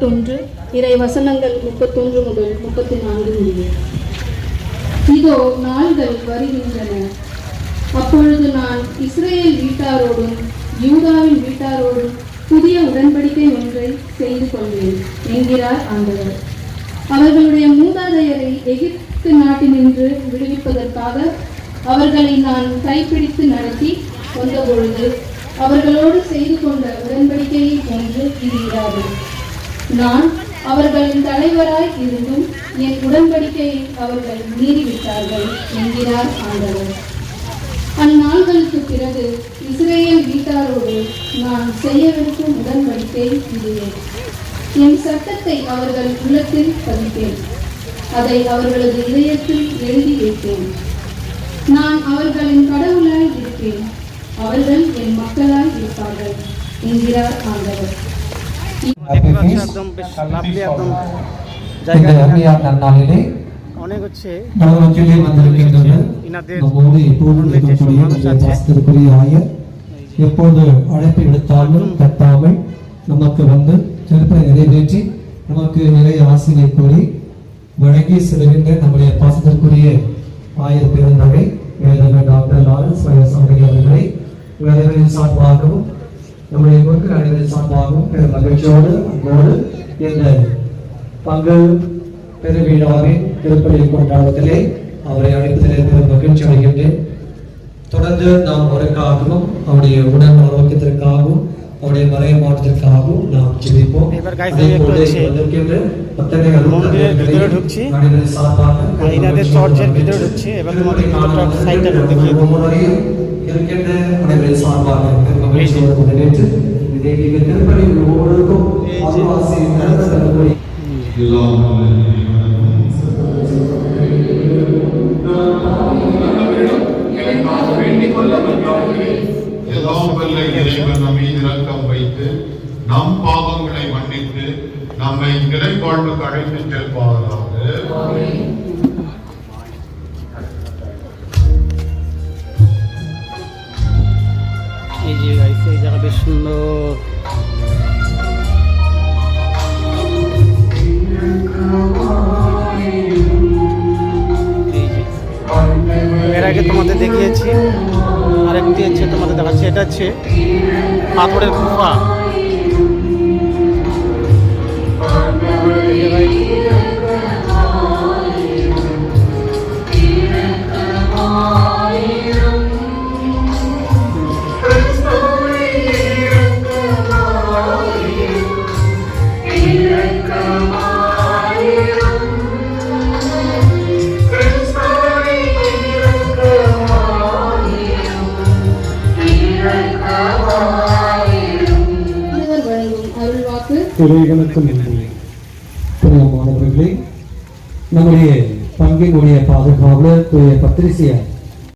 1 இறை வசனங்கள் 31 முதல் 34 முடிய. இதோ நாள்கள் வருகின்றன, அப்பொழுது நான் இஸ்ரேல் வீட்டாரோடும் யூதாவின் வீட்டாரோடும் புதிய உடன்படிக்கை ஒன்றை செய்து கொள்வேன் என்கிறார் ஆண்டவர். அவர்களுடைய மூதாதையரை எகிப்து நாட்டினின்று விடுவிப்பதற்காக அவர்களை நான் கைப்பிடித்து நடத்தி வந்தபொழுது அவர்களோடு செய்து கொண்ட உடன்படிக்கையை ஒன்று இருக்கிறார்கள். நான் அவர்களின் தலைவராய் இருந்தும் என் உடன்படிக்கையை அவர்கள் மீறிவிட்டார்கள் என்கிறார் ஆண்டவர். அந்நாள்களுக்கு பிறகு இஸ்ரேல் வீட்டாரோடு நான் செய்யவிருக்கும் உடன்படிக்கை இதுவே. என் சட்டத்தை அவர்கள் உள்ளத்தில் பதிப்பேன், அதை அவர்களது இதயத்தில் எழுதி வைப்பேன். நான் அவர்களின் கடவுளாய் இருப்பேன், அவர்கள் என் மக்களாய் இருப்பார்கள் என்கிறார் ஆண்டவர். எப்போது அழைப்பு எடுத்தாலும் தட்டாமல் நமக்கு வந்து சிறப்பை நிறைவேற்றி நமக்கு நிறைய ஆசிரியை கூறி வழங்கி செல்கின்ற நம்முடைய பாசத்திற்குரிய ஆயர் பெருந்தகை டாக்டர் லாரன்ஸ் அவர்களை வேதங்களின் சார்பாகவும் நம்முடைய குறுக்கு அணிகளின் சார்பாகவும் பெரும் மகிழ்ச்சியோடு அங்கோடு இந்த பங்கு பெருவிழாவின் திருப்பலி கொண்டாட்டத்திலே அவரை அழைப்பதிலே பெரும் மகிழ்ச்சி அடைகின்றேன். தொடர்ந்து நாம் அவருக்காகவும் அவருடைய உடல் ஆரோக்கியத்திற்காகவும் அவருடைய மறைய மாற்றத்திற்காகவும் நாம் ஜெபிப்போம். நம் பாவங்களை மன்னித்து நம்மை நிறைவாழ்வுக்கு அழைத்து செல்வாராக. এই জায়গা বেশ সুন্দর। এর আগে তোমাদের দেখিয়েছি, আরেকটি হচ্ছে তোমাদের দেখাচ্ছি। এটা হচ্ছে পাথরের গুফা। பிரியமானவர்களே, நம்முடைய பங்கினுடைய பாதுகாவலர் பத்திரிசியா